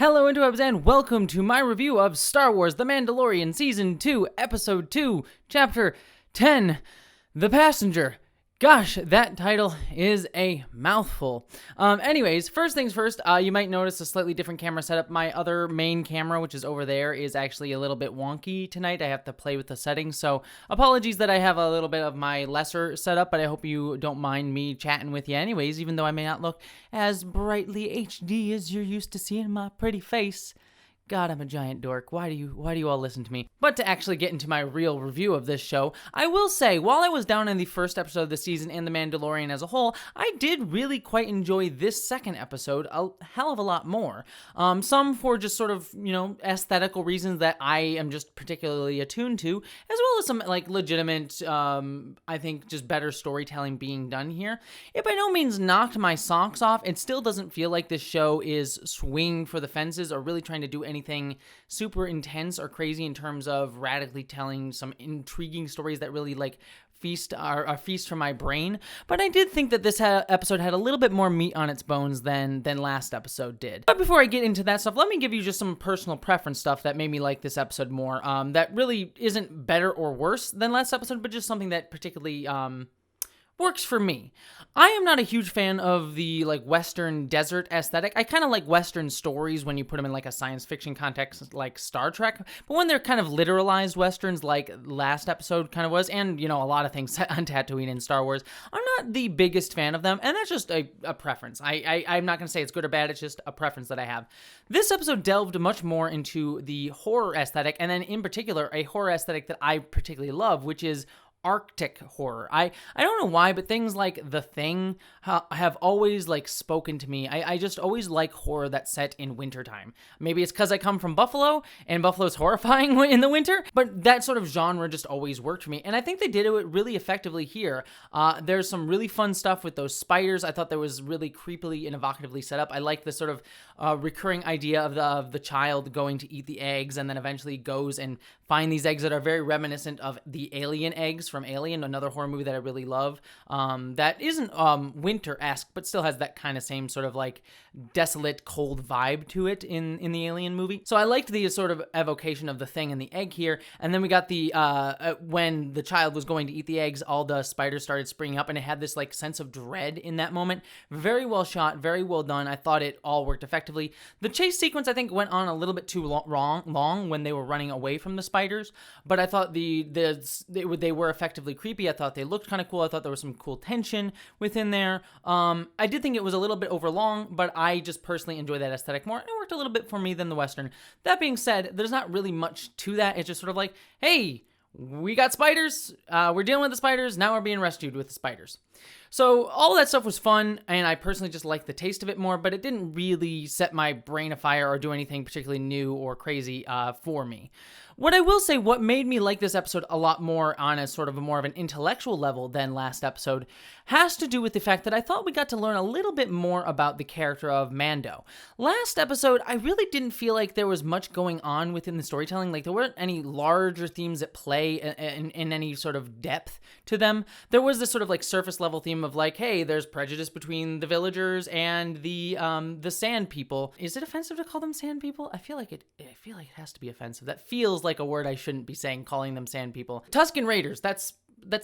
Hello interwebs and welcome to my review of Star Wars The Mandalorian Season 2, Episode 2, Chapter 10, The Passenger. Gosh, that title is a mouthful. Anyways, first things first, you might notice a slightly different camera setup. My other main camera, which is over there, is actually a little bit wonky tonight. I have to play with the settings, so apologies that I have a little bit of my lesser setup, but I hope you don't mind me chatting with you anyways, even though I may not look as brightly HD as you're used to seeing my pretty face. God, I'm a giant dork. Why do you all listen to me? But to actually get into my real review of this show, I will say, while I was down in the first episode of the season and The Mandalorian as a whole, I did really quite enjoy this second episode a hell of a lot more. Some for just sort of, aesthetical reasons that I am just particularly attuned to, as well as some, legitimate, I think, just better storytelling being done here. It by no means knocked my socks off. It still doesn't feel like this show is swinging for the fences or really trying to do anything super intense or crazy in terms of radically telling some intriguing stories that really feast for my brain. But I did think that this episode had a little bit more meat on its bones than last episode did. But before I get into that stuff, let me give you just some personal preference stuff that made me like this episode more. That really isn't better or worse than last episode, but just something that particularly works for me. I am not a huge fan of the Western desert aesthetic. I kind of like Western stories when you put them in a science fiction context like Star Trek, but when they're kind of literalized Westerns like last episode kind of was, and a lot of things set on Tatooine in Star Wars, I'm not the biggest fan of them, and that's just a preference. I'm not going to say it's good or bad, it's just a preference that I have. This episode delved much more into the horror aesthetic, and then in particular, a horror aesthetic that I particularly love, which is Arctic horror. I don't know why, but things like The Thing have always spoken to me. I just always like horror that's set in wintertime. Maybe it's because I come from Buffalo and Buffalo's horrifying in the winter, but that sort of genre just always worked for me. And I think they did it really effectively here. There's some really fun stuff with those spiders. I thought that was really creepily and evocatively set up. I like the sort of recurring idea of the child going to eat the eggs and then eventually goes and find these eggs that are very reminiscent of the alien eggs from Alien, another horror movie that I really love. That isn't winter-esque, but still has that kind of same sort of desolate, cold vibe to it in the Alien movie. So I liked the sort of evocation of the thing and the egg here. And then we got the when the child was going to eat the eggs, all the spiders started springing up, and it had this sense of dread in that moment. Very well shot, very well done. I thought it all worked effectively. The chase sequence I think went on a little bit too long when they were running away from the spiders, but I thought they were effectively creepy. I thought they looked kind of cool. I thought there was some cool tension within there. I did think it was a little bit overlong, but I just personally enjoy that aesthetic more. It worked a little bit for me than the Western. That being said, there's not really much to that. It's just sort of hey, we got spiders. We're dealing with the spiders. Now we're being rescued with the spiders. So all that stuff was fun, and I personally just liked the taste of it more, but it didn't really set my brain afire or do anything particularly new or crazy for me. What I will say, what made me like this episode a lot more on a sort of a more of an intellectual level than last episode has to do with the fact that I thought we got to learn a little bit more about the character of Mando. Last episode, I really didn't feel like there was much going on within the storytelling. There weren't any larger themes at play in any sort of depth to them. There was this sort of surface level theme of hey, there's prejudice between the villagers and the Sand People. Is it offensive to call them Sand People? I feel like it has to be offensive. That feels like a word I shouldn't be saying, calling them Sand People. Tusken Raiders, that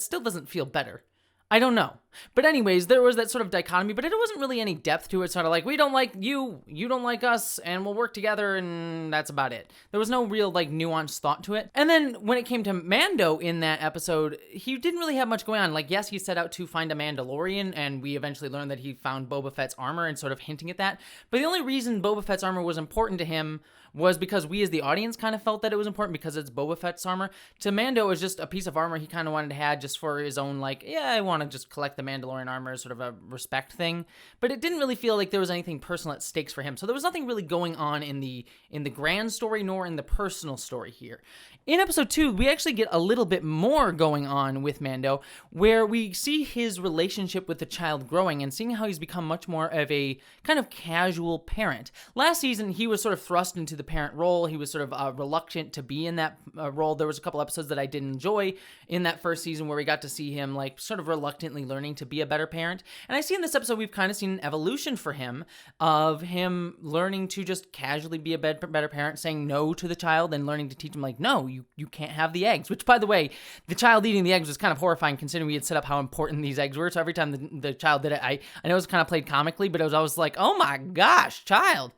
still doesn't feel better. I don't know. But anyways, there was that sort of dichotomy, but it wasn't really any depth to it. Sort of we don't like you, you don't like us, and we'll work together, and that's about it. There was no real nuanced thought to it. And then when it came to Mando in that episode, he didn't really have much going on. Yes, he set out to find a Mandalorian, and we eventually learned that he found Boba Fett's armor and sort of hinting at that. But the only reason Boba Fett's armor was important to him was because we as the audience kind of felt that it was important because it's Boba Fett's armor. To Mando, it was just a piece of armor he kind of wanted to have just for his own, I want to just collect the Mandalorian armor as sort of a respect thing. But it didn't really feel like there was anything personal at stakes for him. So there was nothing really going on in the grand story nor in the personal story here. In episode 2, we actually get a little bit more going on with Mando, where we see his relationship with the child growing and seeing how he's become much more of a kind of casual parent. Last season, he was sort of thrust into the parent role. He was sort of reluctant to be in that role. There was a couple episodes that I did enjoy in that first season where we got to see him sort of reluctant reluctantly learning to be a better parent. And I see in this episode, we've kind of seen an evolution for him of him learning to just casually be a better parent, saying no to the child and learning to teach him, like, no, you can't have the eggs. Which, by the way, the child eating the eggs was kind of horrifying considering we had set up how important these eggs were. So every time the child did it, I know it was kind of played comically, but it was always like, oh my gosh, child,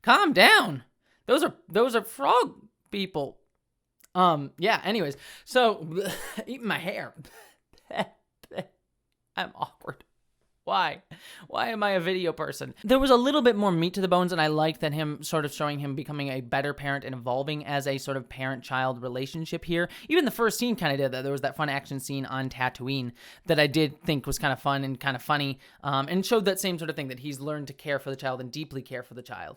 calm down. Those are frog people. Yeah, anyways, so eating my hair. I'm awkward. Why am I a video person? There was a little bit more meat to the bones, and I liked that him sort of showing him becoming a better parent and evolving as a sort of parent-child relationship here. Even the first scene kind of did that. There was that fun action scene on Tatooine that I did think was kind of fun and kind of funny, and showed that same sort of thing, that he's learned to care for the child and deeply care for the child,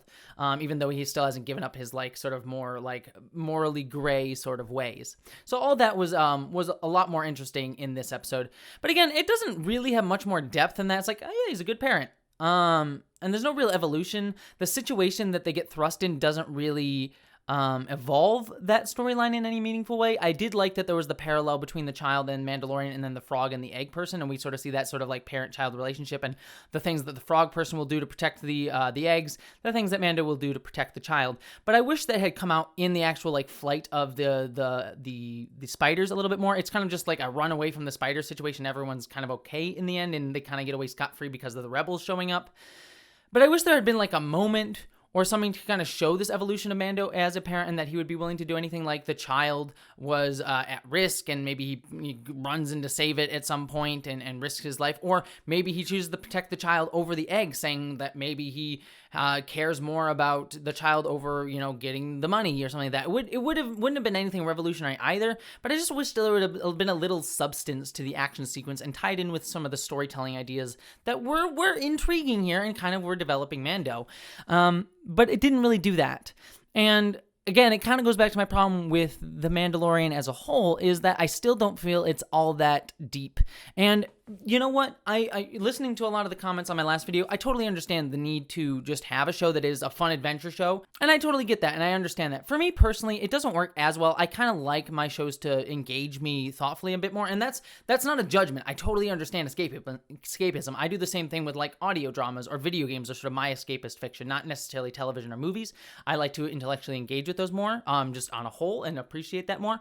even though he still hasn't given up his, like, sort of more, like, morally gray sort of ways. So all that was a lot more interesting in this episode. But again, it doesn't really have much more depth than that. It's like, oh yeah, he's a good parent. And there's no real evolution. The situation that they get thrust in doesn't really evolve that storyline in any meaningful way. I did like that there was the parallel between the child and Mandalorian, and then the frog and the egg person, and we sort of see that sort of like parent-child relationship, and the things that the frog person will do to protect the eggs, the things that Mando will do to protect the child. But I wish that had come out in the actual like flight of the spiders a little bit more. It's kind of just like a run away from the spider situation. Everyone's kind of okay in the end, and they kind of get away scot-free because of the rebels showing up. But I wish there had been like a moment or something to kind of show this evolution of Mando as a parent, and that he would be willing to do anything, like the child was at risk and maybe he runs in to save it at some point and risks his life, or maybe he chooses to protect the child over the egg, saying that maybe he cares more about the child over, getting the money or something like that. It wouldn't have been anything revolutionary either, but I just wish there would have been a little substance to the action sequence and tied in with some of the storytelling ideas that were intriguing here and kind of were developing Mando. But it didn't really do that. And again, it kind of goes back to my problem with The Mandalorian as a whole, is that I still don't feel it's all that deep. And you know what? I listening to a lot of the comments on my last video, I totally understand the need to just have a show that is a fun adventure show. And I totally get that, and I understand that. For me personally, it doesn't work as well. I kind of like my shows to engage me thoughtfully a bit more, and that's not a judgment. I totally understand escapism. I do the same thing with like audio dramas or video games, or sort of my escapist fiction, not necessarily television or movies. I like to intellectually engage with those more, just on a whole, and appreciate that more.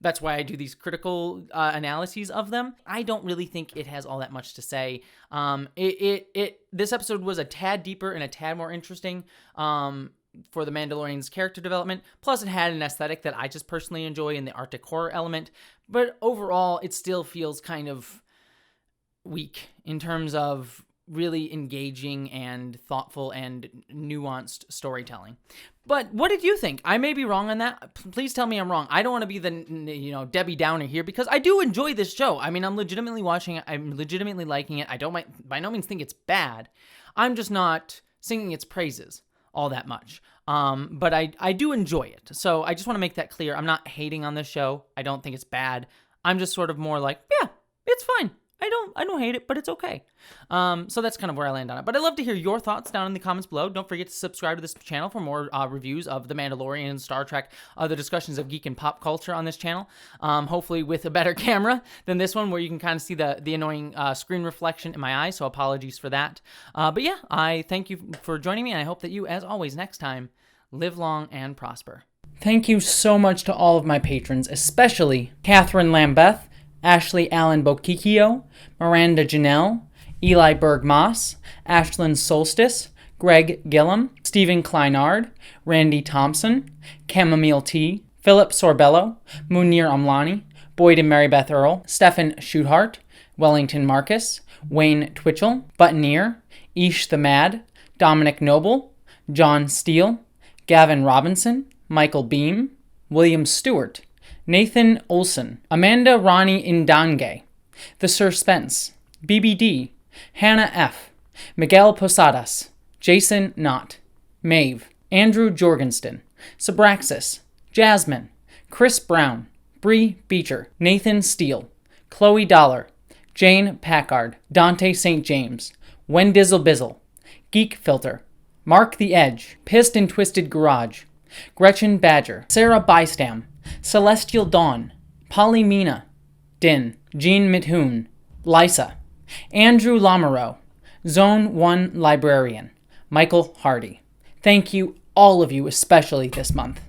That's why I do these critical analyses of them. I don't really think it has all that much to say. This episode was a tad deeper and a tad more interesting for the Mandalorian's character development. Plus, it had an aesthetic that I just personally enjoy in the Arctic horror element. But overall, it still feels kind of weak in terms of really engaging and thoughtful and nuanced storytelling. But what did you think? I may be wrong on that. Please tell me I'm wrong. I don't want to be the Debbie Downer here, because I do enjoy this show. I mean, I'm legitimately watching it. I'm legitimately liking it. I don't by no means think it's bad. I'm just not singing its praises all that much. But I do enjoy it. So I just want to make that clear. I'm not hating on this show. I don't think it's bad. I'm just sort of more like, yeah, it's fine. I don't hate it, but it's okay. So that's kind of where I land on it. But I'd love to hear your thoughts down in the comments below. Don't forget to subscribe to this channel for more reviews of The Mandalorian, Star Trek, other discussions of geek and pop culture on this channel. Hopefully with a better camera than this one, where you can kind of see the annoying screen reflection in my eye. So apologies for that. But yeah, I thank you for joining me, and I hope that you, as always, next time, live long and prosper. Thank you so much to all of my patrons, especially Catherine Lambeth, Ashley Allen Bokikio, Miranda Janelle, Eli Berg-Moss, Ashlyn Solstice, Greg Gillum, Stephen Kleinard, Randy Thompson, Chamomile Tea, Philip Sorbello, Munir Amlani, Boyd and Marybeth Earl, Stephen Schuthart, Wellington Marcus, Wayne Twitchell, Buttoneer, Ish the Mad, Dominic Noble, John Steele, Gavin Robinson, Michael Beam, William Stewart, Nathan Olson, Amanda Ronnie Indange, The Suspense, BBD, Hannah F., Miguel Posadas, Jason Knott, Maeve, Andrew Jorgenston, Sabraxis, Jasmine, Chris Brown, Bree Beecher, Nathan Steele, Chloe Dollar, Jane Packard, Dante St. James, Wendizzle Bizzle, Geek Filter, Mark the Edge, Pissed and Twisted Garage, Gretchen Badger, Sarah Bystam, Celestial Dawn, Polly Mina, Din, Jean Mithoon, Lysa, Andrew Lamoureux, Zone 1 Librarian, Michael Hardy. Thank you, all of you, especially this month.